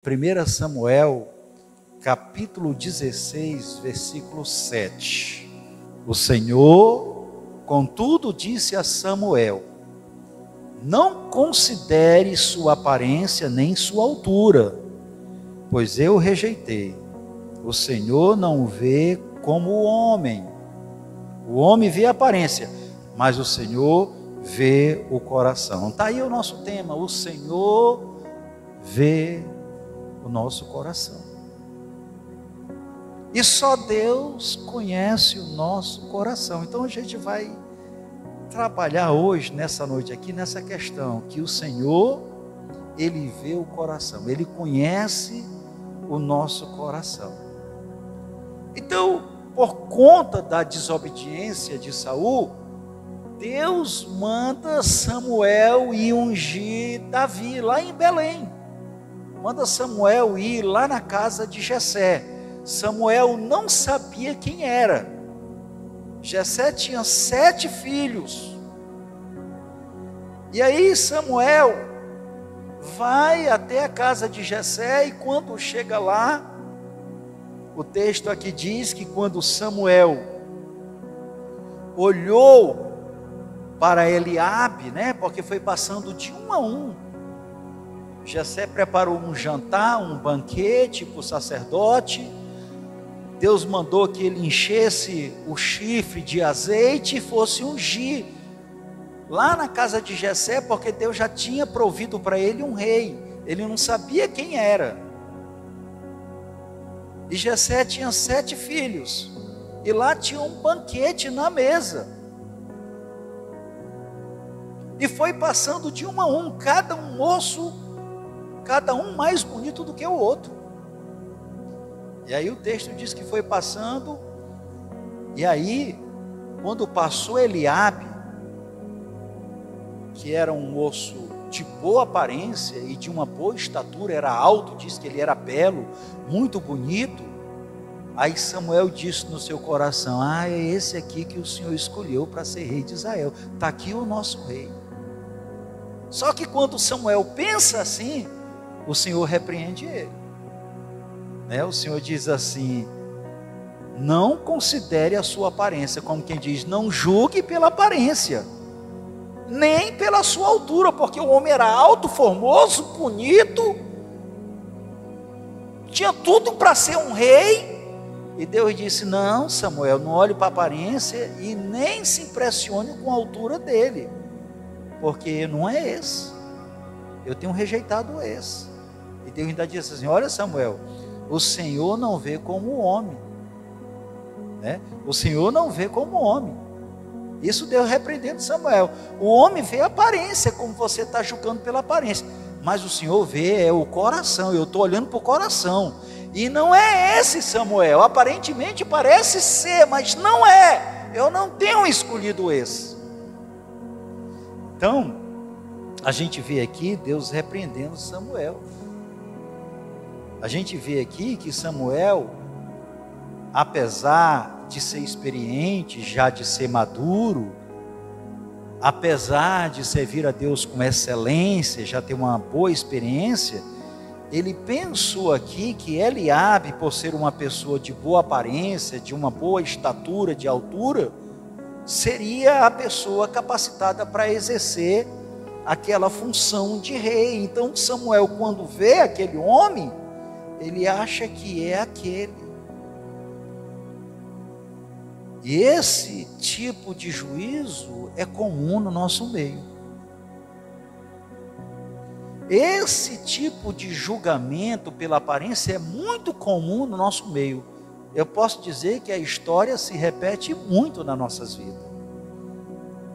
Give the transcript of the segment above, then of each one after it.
1 Samuel, capítulo 16, versículo 7. O Senhor, contudo, disse a Samuel: não considere sua aparência nem sua altura, pois eu o rejeitei. O Senhor não o vê como o homem. O homem vê a aparência, mas o Senhor vê o coração. Está aí o nosso tema: o Senhor vê o nosso coração. E só Deus conhece o nosso coração. Então a gente vai trabalhar hoje, nessa noite aqui, nessa questão, que o Senhor, Ele vê o coração, Ele conhece o nosso coração. Então, por conta da desobediência de Saul, Deus manda Samuel ir ungir Davi lá em Belém. Manda Samuel ir lá na casa de Jessé. Samuel não sabia quem era. Jessé tinha 7 filhos. E aí Samuel vai até a casa de Jessé, e quando chega lá, o texto aqui diz que quando Samuel olhou para Eliabe, porque foi passando de um a um, Jessé preparou um jantar, um banquete para o sacerdote. Deus mandou que ele enchesse o chifre de azeite e fosse ungir lá na casa de Jessé, porque Deus já tinha provido para ele um rei. Ele não sabia quem era. E Jessé tinha 7 filhos, e lá tinha um banquete na mesa. E foi passando de um a um, cada um moço, cada um mais bonito do que o outro. E aí o texto diz que foi passando, e aí, quando passou Eliabe, que era um moço de boa aparência e de uma boa estatura, era alto, diz que ele era belo, muito bonito. Aí Samuel disse no seu coração: é esse aqui que o Senhor escolheu para ser rei de Israel, está aqui o nosso rei. Só que quando Samuel pensa assim, o Senhor repreende ele. O Senhor diz assim: não considere a sua aparência, como quem diz, não julgue pela aparência, nem pela sua altura, porque o homem era alto, formoso, bonito, tinha tudo para ser um rei. E Deus disse: não, Samuel, não olhe para a aparência e nem se impressione com a altura dele, porque não é esse, eu tenho rejeitado esse. E Deus ainda disse assim: olha, Samuel, o Senhor não vê como o homem, o Senhor não vê como o homem. Isso Deus repreendendo Samuel. O homem vê a aparência, como você está julgando pela aparência, mas o Senhor vê o coração. Eu estou olhando para o coração, e não é esse Samuel. Aparentemente parece ser, mas não é. Eu não tenho escolhido esse. Então a gente vê aqui Deus repreendendo Samuel. A gente vê aqui que Samuel, apesar de ser experiente, já de ser maduro, apesar de servir a Deus com excelência, já ter uma boa experiência, ele pensou aqui que Eliabe, por ser uma pessoa de boa aparência, de uma boa estatura, de altura, seria a pessoa capacitada para exercer aquela função de rei. Então Samuel, quando vê aquele homem, ele acha que é aquele. E esse tipo de juízo é comum no nosso meio. Esse tipo de julgamento pela aparência é muito comum no nosso meio. Eu posso dizer que a história se repete muito nas nossas vidas.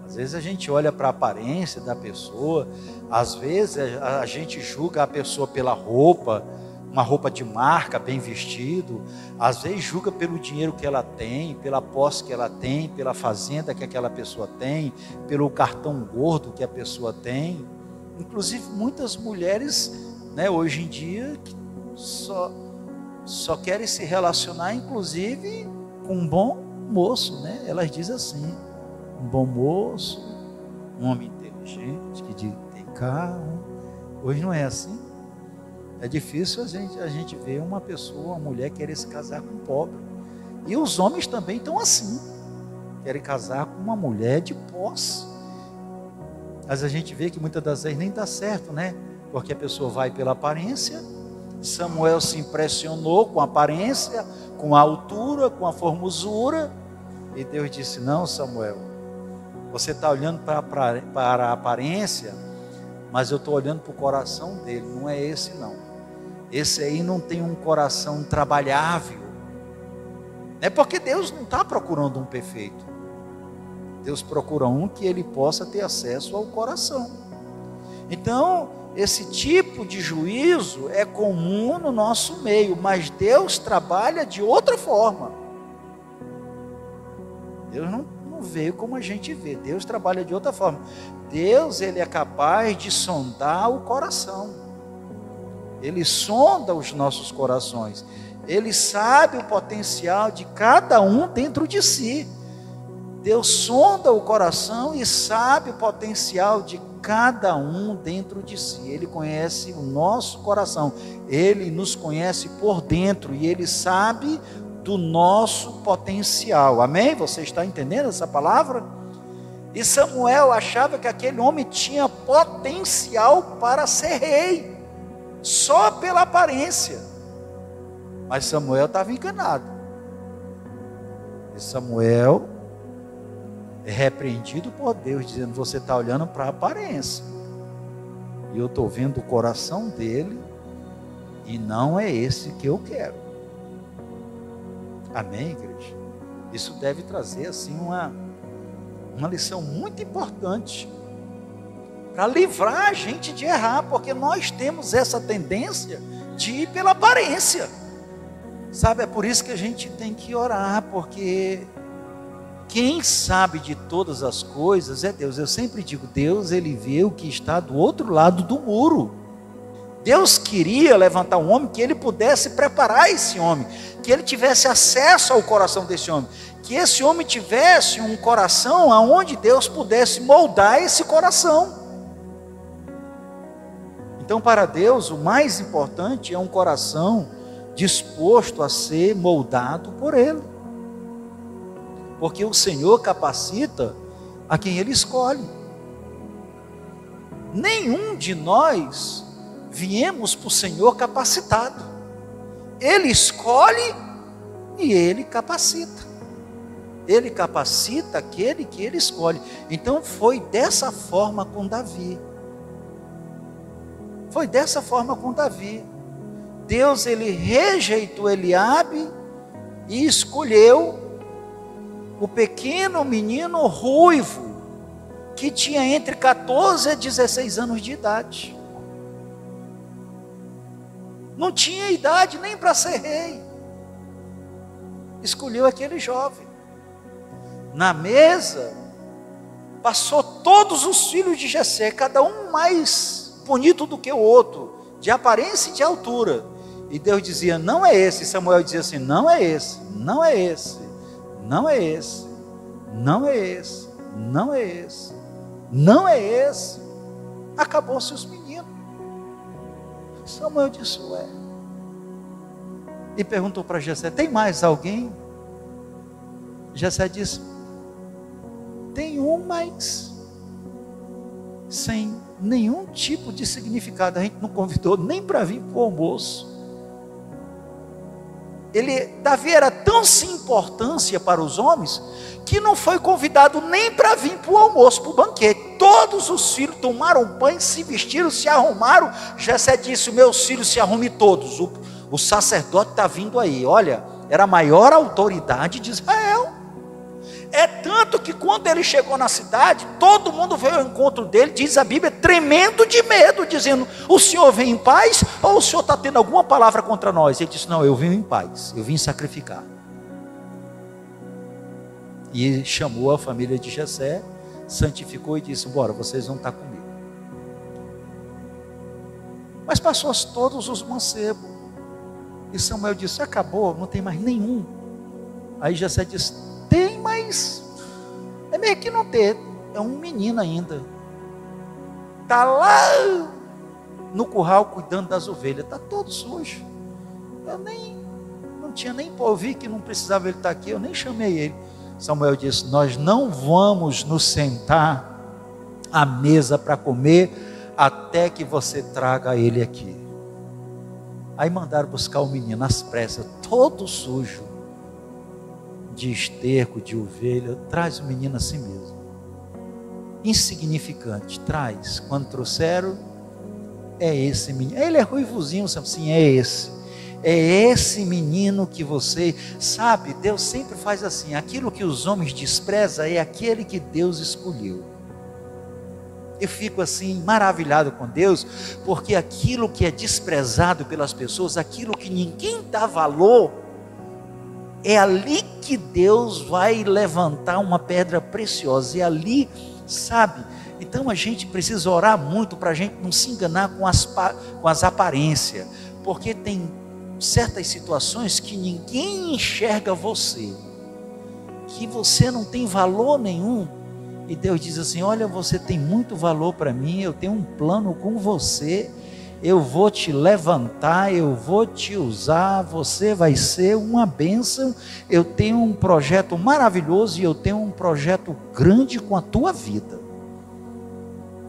Às vezes a gente olha para a aparência da pessoa, às vezes a gente julga a pessoa pela roupa, uma roupa de marca, bem vestido, às vezes julga pelo dinheiro que ela tem, pela posse que ela tem, pela fazenda que aquela pessoa tem, pelo cartão gordo que a pessoa tem. Inclusive muitas mulheres, hoje em dia, só querem se relacionar, inclusive, com um bom moço, Elas dizem assim: um bom moço, um homem inteligente, que tem carro. Hoje não é assim. É difícil a gente ver uma pessoa, uma mulher querer se casar com um pobre. E os homens também estão assim. Querem casar com uma mulher de posse. Mas a gente vê que muitas das vezes nem dá certo, né? Porque a pessoa vai pela aparência. Samuel se impressionou com a aparência, com a altura, com a formosura. E Deus disse: não, Samuel, você está olhando para a aparência, mas eu estou olhando para o coração dele. Não é esse não. Esse aí não tem um coração trabalhável. É porque Deus não está procurando um perfeito. Deus procura um que ele possa ter acesso ao coração. Então, esse tipo de juízo é comum no nosso meio, mas Deus trabalha de outra forma. Deus não vê como a gente vê, Deus trabalha de outra forma. Deus, ele é capaz de sondar o coração. Ele sonda os nossos corações. Ele sabe o potencial de cada um dentro de si. Deus sonda o coração e sabe o potencial de cada um dentro de si. Ele conhece o nosso coração. Ele nos conhece por dentro e ele sabe do nosso potencial. Amém? Você está entendendo essa palavra? E Samuel achava que aquele homem tinha potencial para ser rei, só pela aparência. Mas Samuel estava enganado. E Samuel é repreendido por Deus, dizendo: você está olhando para a aparência, e eu estou vendo o coração dele, e não é esse que eu quero. Amém, igreja? Isso deve trazer assim uma lição muito importante, para livrar a gente de errar, porque nós temos essa tendência de ir pela aparência, sabe? É por isso que a gente tem que orar, porque quem sabe de todas as coisas é Deus. Eu sempre digo, Deus, ele vê o que está do outro lado do muro. Deus queria levantar um homem que ele pudesse preparar esse homem, que ele tivesse acesso ao coração desse homem, que esse homem tivesse um coração aonde Deus pudesse moldar esse coração. Então, para Deus, o mais importante é um coração disposto a ser moldado por Ele. Porque o Senhor capacita a quem Ele escolhe. Nenhum de nós viemos para o Senhor capacitado. Ele escolhe e Ele capacita. Ele capacita aquele que Ele escolhe. Então foi dessa forma com Davi. Foi dessa forma com Davi. Deus, ele rejeitou Eliabe e escolheu o pequeno menino ruivo, que tinha entre 14 e 16 anos de idade. Não tinha idade nem para ser rei. Escolheu aquele jovem. Na mesa, passou todos os filhos de Jessé, cada um mais bonito do que o outro, de aparência e de altura. E Deus dizia: não é esse. Samuel dizia assim: não é esse, não é esse, não é esse, não é esse, não é esse, não é esse. Acabou-se os meninos. Samuel disse: ué. E perguntou para Jessé: tem mais alguém? Jessé disse: tem um, mas sem nenhum tipo de significado. A gente não convidou nem para vir para o almoço. Davi era tão sem importância para os homens, que não foi convidado nem para vir para o almoço, para o banquete. Todos os filhos tomaram banho, se vestiram, se arrumaram. Jessé disse: meus filhos, se arrume todos, o sacerdote está vindo aí. Olha, era a maior autoridade de Israel. É tanto que quando ele chegou na cidade, todo mundo veio ao encontro dele, diz a Bíblia, tremendo de medo, dizendo: o senhor vem em paz ou o senhor está tendo alguma palavra contra nós? Ele disse: não, eu vim em paz, eu vim sacrificar. E chamou a família de Jessé, santificou e disse: bora, vocês vão estar comigo. Mas passou todos os mancebos. E Samuel disse: acabou, não tem mais nenhum. Aí Jessé disse: tem, mas é meio que não ter, é um menino ainda, está lá no curral cuidando das ovelhas. Está todo sujo. Não tinha nem para ouvir que não precisava ele estar aqui, eu nem chamei ele. Samuel disse: nós não vamos nos sentar à mesa para comer até que você traga ele aqui. Aí mandaram buscar o menino às pressas, todo sujo, de esterco, de ovelha. Traz o menino assim mesmo, insignificante, traz. Quando trouxeram, é esse menino. Ele é ruivozinho, sim, é esse menino que você sabe. Deus sempre faz assim: aquilo que os homens desprezam é aquele que Deus escolheu. Eu fico assim maravilhado com Deus, porque aquilo que é desprezado pelas pessoas, aquilo que ninguém dá valor, é ali que Deus vai levantar uma pedra preciosa, é ali, sabe? Então a gente precisa orar muito para a gente não se enganar com as aparências, porque tem certas situações que ninguém enxerga você, que você não tem valor nenhum, e Deus diz assim: olha, você tem muito valor para mim, eu tenho um plano com você, eu vou te levantar, eu vou te usar, você vai ser uma bênção, eu tenho um projeto maravilhoso e eu tenho um projeto grande com a tua vida.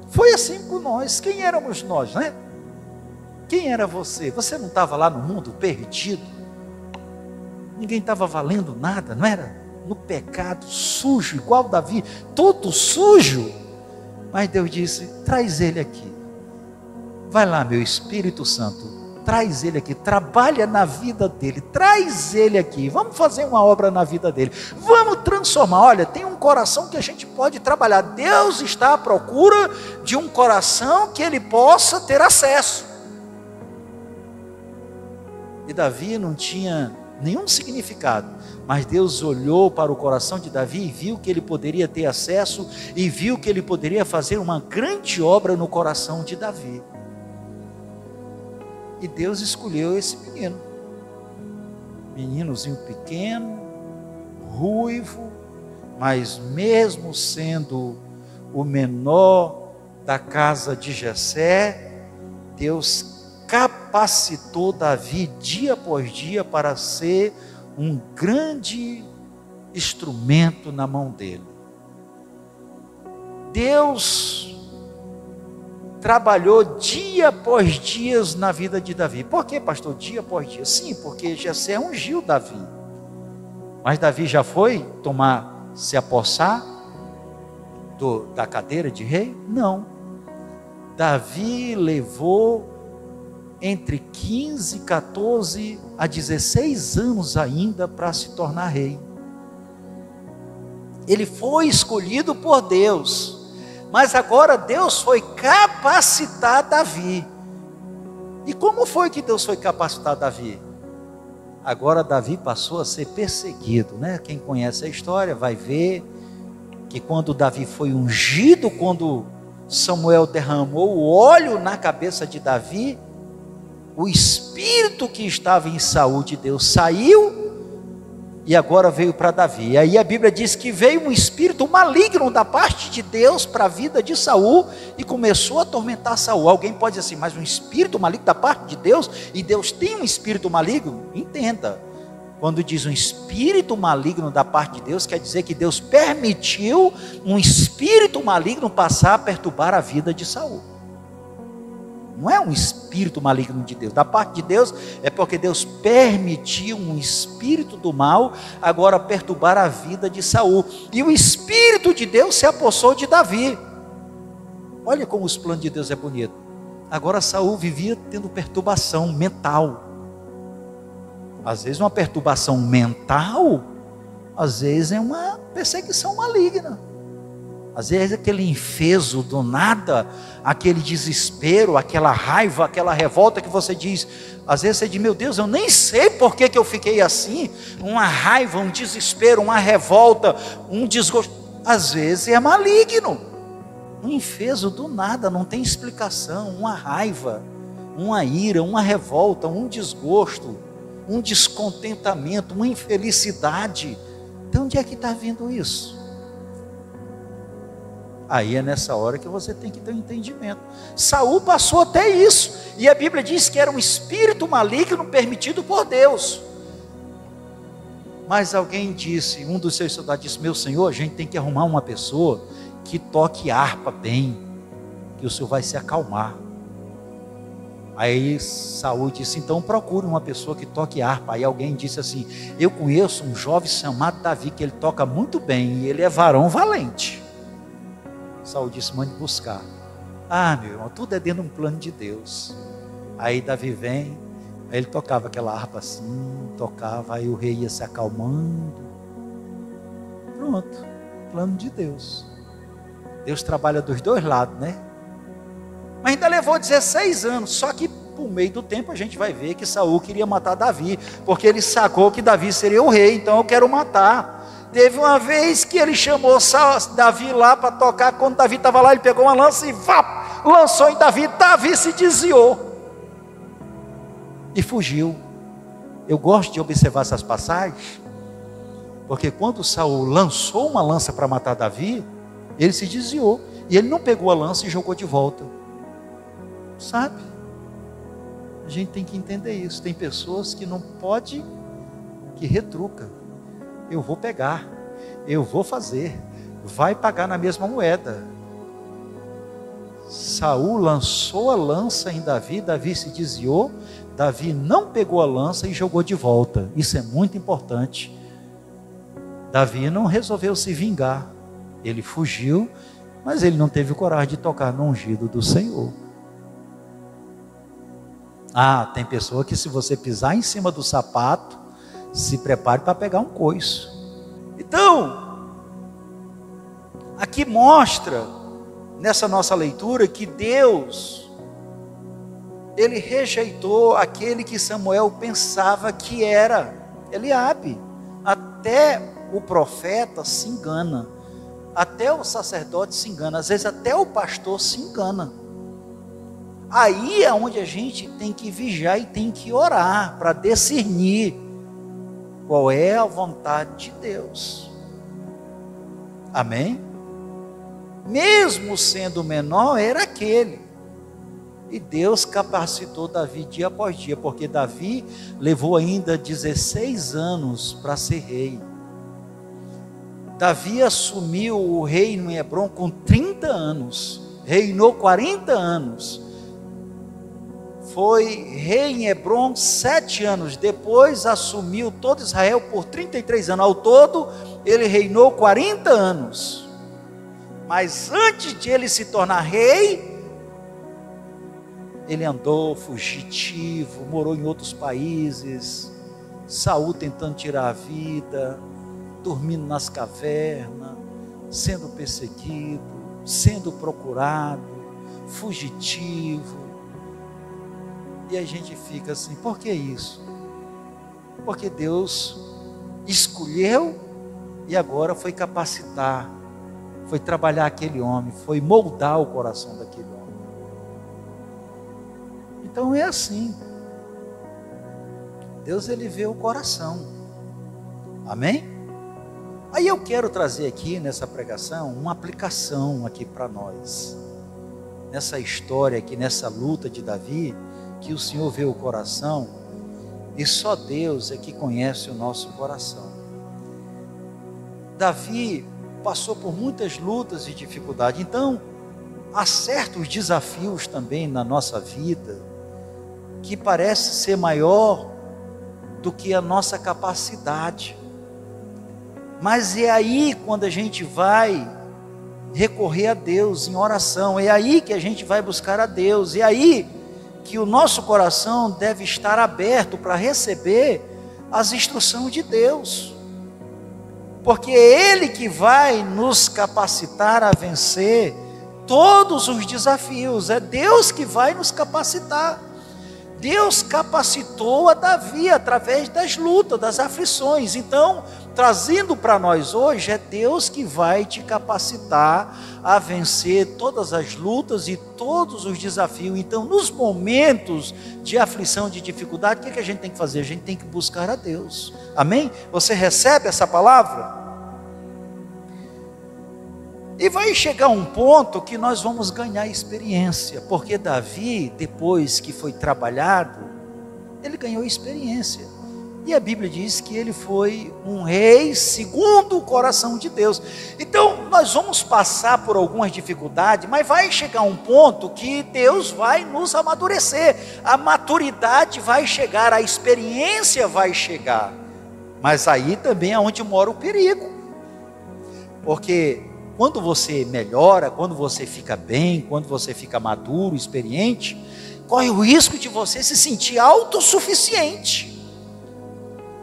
Foi assim com nós. Quem éramos nós, né? Quem era você? Você não estava lá no mundo perdido? Ninguém estava valendo nada, não era? No pecado, sujo, igual Davi, todo sujo. Mas Deus disse: traz ele aqui. Vai lá, meu Espírito Santo, traz ele aqui, trabalha na vida dele, traz ele aqui, vamos fazer uma obra na vida dele, vamos transformar. Olha, tem um coração que a gente pode trabalhar. Deus está à procura de um coração que ele possa ter acesso. E Davi não tinha nenhum significado, mas Deus olhou para o coração de Davi e viu que ele poderia ter acesso, e viu que ele poderia fazer uma grande obra no coração de Davi. E Deus escolheu esse meninozinho pequeno, ruivo, mas mesmo sendo o menor da casa de Jessé, Deus capacitou Davi dia após dia para ser um grande instrumento na mão dele. Deus trabalhou dia após dia na vida de Davi. Por que, pastor, dia após dia? Sim, porque Jessé ungiu Davi. Mas Davi já foi se apossar da cadeira de rei? Não. Davi levou entre 15, 14 a 16 anos ainda para se tornar rei. Ele foi escolhido por Deus, mas agora Deus foi capacitar Davi. E como foi que Deus foi capacitar Davi? Agora Davi passou a ser perseguido, né? Quem conhece a história vai ver que quando Davi foi ungido, quando Samuel derramou o óleo na cabeça de Davi, o espírito que estava em Saul de Deus saiu e agora veio para Davi. E aí a Bíblia diz que veio um espírito maligno da parte de Deus para a vida de Saul e começou a atormentar Saul. Alguém pode dizer assim: mas um espírito maligno da parte de Deus? E Deus tem um espírito maligno? Entenda, quando diz um espírito maligno da parte de Deus, quer dizer que Deus permitiu um espírito maligno passar a perturbar a vida de Saul. Não é um espírito maligno de Deus, da parte de Deus, é porque Deus permitiu um espírito do mal agora perturbar a vida de Saul, e o espírito de Deus se apossou de Davi. Olha como os planos de Deus é bonito. Agora Saul vivia tendo perturbação mental. Às vezes uma perturbação mental, às vezes é uma perseguição maligna. Às vezes aquele enfeso do nada, aquele desespero, aquela raiva, aquela revolta que você diz, às vezes você diz: meu Deus, eu nem sei por que eu fiquei assim. Uma raiva, um desespero, uma revolta, um desgosto, às vezes é maligno. Um enfeso do nada, não tem explicação. Uma raiva, uma ira, uma revolta, um desgosto, um descontentamento, uma infelicidade. De onde é que está vindo isso? Aí é nessa hora que você tem que ter um entendimento. Saul passou até isso, e a Bíblia diz que era um espírito maligno permitido por Deus. Mas alguém disse, um dos seus soldados disse: meu senhor, a gente tem que arrumar uma pessoa que toque harpa bem, que o senhor vai se acalmar. Aí Saul disse: então procure uma pessoa que toque harpa. Aí alguém disse assim: eu conheço um jovem chamado Davi, que ele toca muito bem, e ele é varão valente. Saul disse: mande buscar. Ah, meu irmão, tudo é dentro de um plano de Deus. Aí Davi vem, aí ele tocava aquela harpa assim, tocava, aí o rei ia se acalmando. Pronto, plano de Deus. Deus trabalha dos dois lados, né? Mas ainda levou 16 anos, só que por meio do tempo a gente vai ver que Saul queria matar Davi, porque ele sacou que Davi seria o rei, então eu quero matar. Teve uma vez que ele chamou Davi lá para tocar, quando Davi estava lá, ele pegou uma lança e lançou em Davi. Davi se desviou e fugiu. Eu gosto de observar essas passagens, porque quando Saul lançou uma lança para matar Davi, ele se desviou, e ele não pegou a lança e jogou de volta. Sabe? A gente tem que entender isso. Tem pessoas que não pode, que retruca. Eu vou pegar, eu vou fazer, vai pagar na mesma moeda. Saul lançou a lança em Davi, Davi se desviou, Davi não pegou a lança e jogou de volta. Isso é muito importante. Davi não resolveu se vingar, ele fugiu, mas ele não teve coragem de tocar no ungido do Senhor. Ah, tem pessoa que se você pisar em cima do sapato, se prepare para pegar um coice. Então, aqui mostra, nessa nossa leitura, que Deus, ele rejeitou aquele que Samuel pensava que era Eliabe. Até o profeta se engana, até o sacerdote se engana, às vezes até o pastor se engana. Aí é onde a gente tem que vigiar e tem que orar para discernir qual é a vontade de Deus. Amém? Mesmo sendo menor, era aquele. E Deus capacitou Davi dia após dia, porque Davi levou ainda 16 anos para ser rei. Davi assumiu o reino em Hebrom com 30 anos, reinou 40 anos. Foi rei em Hebrom 7 anos, depois assumiu todo Israel por 33 anos, ao todo ele reinou 40 anos, mas antes de ele se tornar rei, ele andou fugitivo, morou em outros países, Saul tentando tirar a vida, dormindo nas cavernas, sendo perseguido, sendo procurado, fugitivo. E a gente fica assim, por que isso? Porque Deus escolheu e agora foi capacitar, foi trabalhar aquele homem, foi moldar o coração daquele homem. Então é assim. Deus, ele vê o coração. Amém? Aí eu quero trazer aqui nessa pregação uma aplicação aqui para nós. Nessa história aqui, nessa luta de Davi, que o Senhor vê o coração, e só Deus é que conhece o nosso coração. Davi passou por muitas lutas e dificuldades, então há certos desafios também na nossa vida, que parece ser maior do que a nossa capacidade, mas é aí quando a gente vai recorrer a Deus em oração, é aí que a gente vai buscar a Deus, é aí que o nosso coração deve estar aberto para receber as instruções de Deus, porque é Ele que vai nos capacitar a vencer todos os desafios, é Deus que vai nos capacitar. Deus capacitou a Davi através das lutas, das aflições. Então, trazendo para nós hoje, é Deus que vai te capacitar a vencer todas as lutas e todos os desafios. Então, nos momentos de aflição, de dificuldade, o que a gente tem que fazer? A gente tem que buscar a Deus. Amém? Você recebe essa palavra? E vai chegar um ponto que nós vamos ganhar experiência, porque Davi, depois que foi trabalhado, ele ganhou experiência. E a Bíblia diz que ele foi um rei segundo o coração de Deus. Então, nós vamos passar por algumas dificuldades, mas vai chegar um ponto que Deus vai nos amadurecer. A maturidade vai chegar, a experiência vai chegar. Mas aí também é onde mora o perigo. Porque quando você melhora, quando você fica bem, quando você fica maduro, experiente, corre o risco de você se sentir autossuficiente.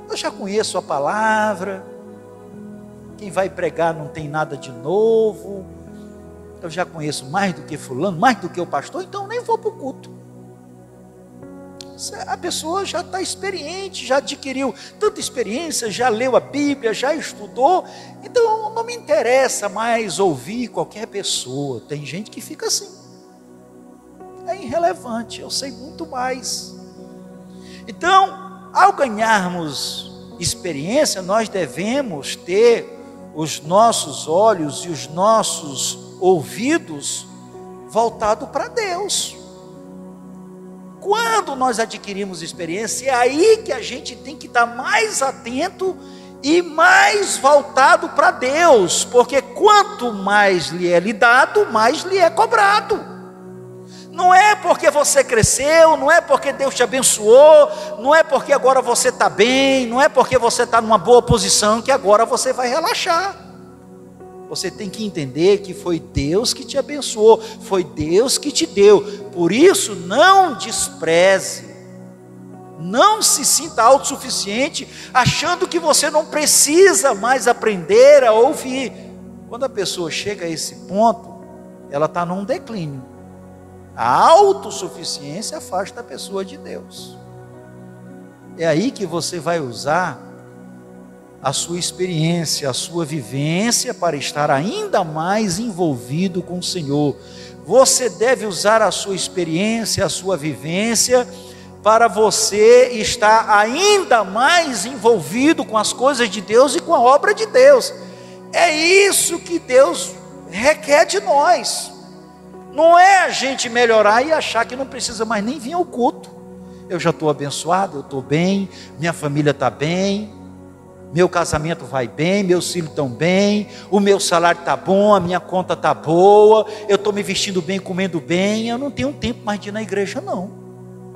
Eu já conheço a palavra, quem vai pregar não tem nada de novo, eu já conheço mais do que fulano, mais do que o pastor, então nem vou para o culto. A pessoa já está experiente, já adquiriu tanta experiência, já leu a Bíblia, já estudou, então não me interessa mais ouvir qualquer pessoa. Tem gente que fica assim, é irrelevante, eu sei muito mais. Então, ao ganharmos experiência, nós devemos ter os nossos olhos e os nossos ouvidos voltados para Deus. Quando nós adquirimos experiência, é aí que a gente tem que estar mais atento e mais voltado para Deus, porque quanto mais lhe é lhe dado, mais lhe é cobrado. Não é porque você cresceu, não é porque Deus te abençoou, não é porque agora você está bem, não é porque você está numa boa posição que agora você vai relaxar. Você tem que entender que foi Deus que te abençoou, foi Deus que te deu. Por isso, não despreze, não se sinta autossuficiente, achando que você não precisa mais aprender a ouvir. Quando a pessoa chega a esse ponto, ela está num declínio. A autossuficiência afasta a pessoa de Deus. É aí que você vai usar a sua experiência, a sua vivência para estar ainda mais envolvido com o Senhor. Você deve usar a sua experiência, a sua vivência para você estar ainda mais envolvido com as coisas de Deus e com a obra de Deus. É isso que Deus requer de nós. Não é a gente melhorar e achar que não precisa mais nem vir ao culto. Eu já estou abençoado, eu estou bem, minha família está bem, meu casamento vai bem, meus filhos estão bem, o meu salário está bom, a minha conta está boa, eu estou me vestindo bem, comendo bem, eu não tenho tempo mais de ir na igreja não.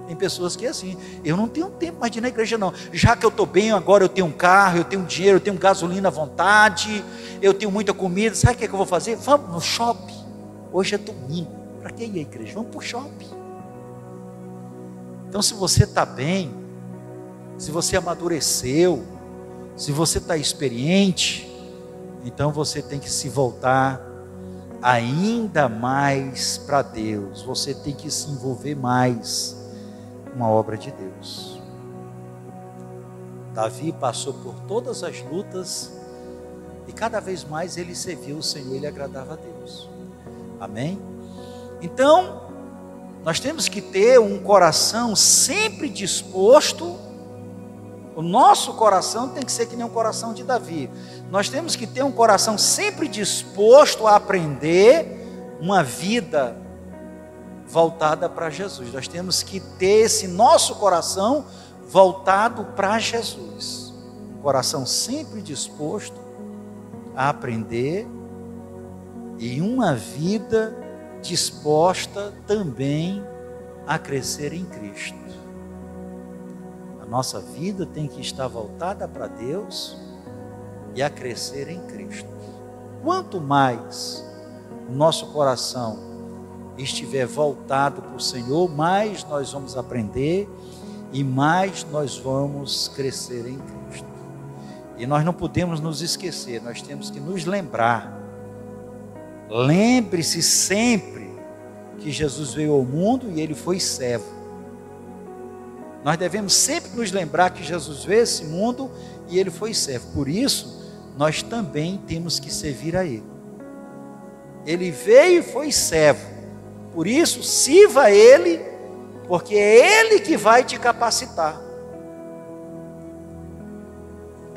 Tem pessoas que é assim, eu não tenho tempo mais de ir na igreja não, já que eu estou bem, agora eu tenho um carro, eu tenho dinheiro, eu tenho gasolina à vontade, eu tenho muita comida, sabe o que eu vou fazer? Vamos no shopping. Hoje é domingo, para que ir à igreja? Vamos para o shopping. Então, se você está bem, se você amadureceu, se você está experiente, então você tem que se voltar ainda mais para Deus. Você tem que se envolver mais com a obra de Deus. Davi passou por todas as lutas e cada vez mais ele serviu o Senhor, ele agradava a Deus. Amém? Então, nós temos que ter um coração sempre disposto. O nosso coração tem que ser que nem o coração de Davi. Nós temos que ter um coração sempre disposto a aprender uma vida voltada para Jesus. Nós temos que ter esse nosso coração voltado para Jesus. Um coração sempre disposto a aprender e uma vida disposta também a crescer em Cristo. A nossa vida tem que estar voltada para Deus e a crescer em Cristo. Quanto mais o nosso coração estiver voltado para o Senhor, mais nós vamos aprender e mais nós vamos crescer em Cristo. E nós não podemos nos esquecer, nós temos que nos lembrar. Lembre-se sempre que Jesus veio ao mundo e ele foi servo. Nós devemos sempre nos lembrar que Jesus veio a esse mundo e ele foi servo. Por isso, nós também temos que servir a ele. Ele veio e foi servo. Por isso, sirva a ele, porque é ele que vai te capacitar.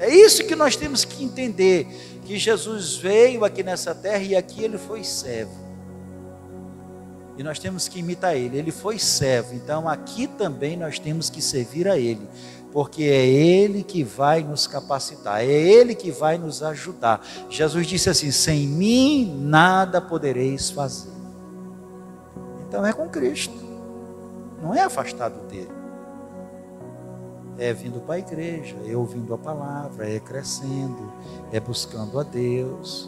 É isso que nós temos que entender, que Jesus veio aqui nessa terra e aqui ele foi servo. E nós temos que imitar ele. Ele foi servo, então aqui também nós temos que servir a ele, porque é ele que vai nos capacitar, é ele que vai nos ajudar. Jesus disse assim: sem mim nada podereis fazer. Então é com Cristo, não é afastado dele. É vindo para a igreja, é ouvindo a palavra, é crescendo, é buscando a Deus.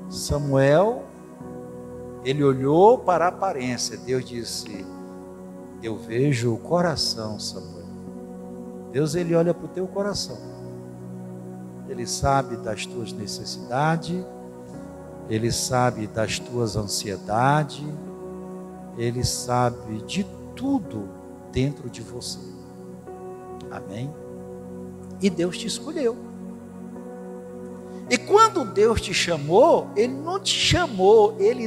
Samuel, ele olhou para a aparência. Deus disse: eu vejo o coração, Samuel. Deus, ele olha para o teu coração. Ele sabe das tuas necessidades, ele sabe das tuas ansiedades, ele sabe de tudo dentro de você. Amém? E Deus te escolheu. E quando Deus te chamou, Ele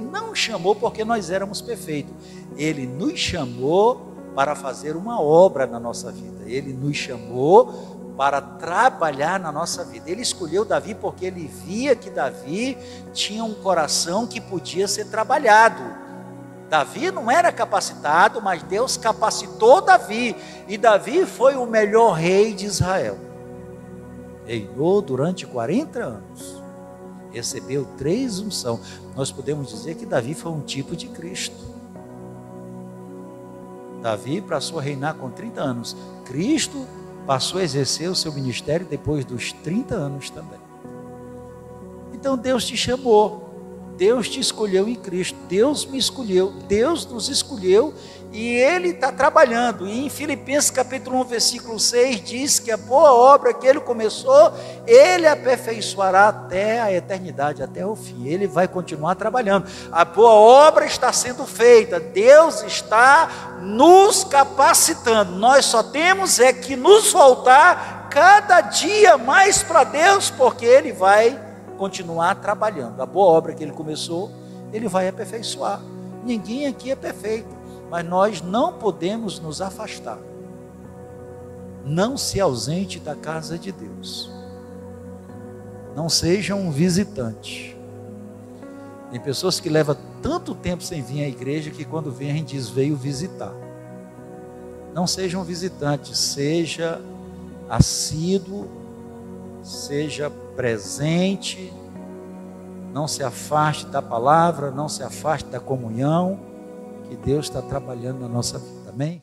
não chamou porque nós éramos perfeitos. Ele nos chamou para fazer uma obra na nossa vida. Ele nos chamou para trabalhar na nossa vida. Ele escolheu Davi porque ele via que Davi tinha um coração que podia ser trabalhado. Davi não era capacitado, mas Deus capacitou Davi. E Davi foi o melhor rei de Israel. Reinou durante 40 anos. Recebeu 3 unções. Nós podemos dizer que Davi foi um tipo de Cristo. Davi passou a reinar com 30 anos. Cristo passou a exercer o seu ministério depois dos 30 anos também. Então Deus te chamou. Deus te escolheu em Cristo, Deus me escolheu, Deus nos escolheu e Ele está trabalhando. E em Filipenses capítulo 1, versículo 6 diz que a boa obra que Ele começou, Ele aperfeiçoará até a eternidade, até o fim. Ele vai continuar trabalhando. A boa obra está sendo feita, Deus está nos capacitando. Nós só temos é que nos voltar cada dia mais para Deus, porque Ele vai continuar trabalhando. A boa obra que Ele começou, Ele vai aperfeiçoar. Ninguém aqui é perfeito, mas nós não podemos nos afastar. Não se ausente da casa de Deus. Não seja um visitante. Tem pessoas que levam tanto tempo sem vir à igreja que quando vem a gente diz: veio visitar. Não seja um visitante, seja assíduo, seja presente, não se afaste da palavra, não se afaste da comunhão, que Deus está trabalhando na nossa vida, amém?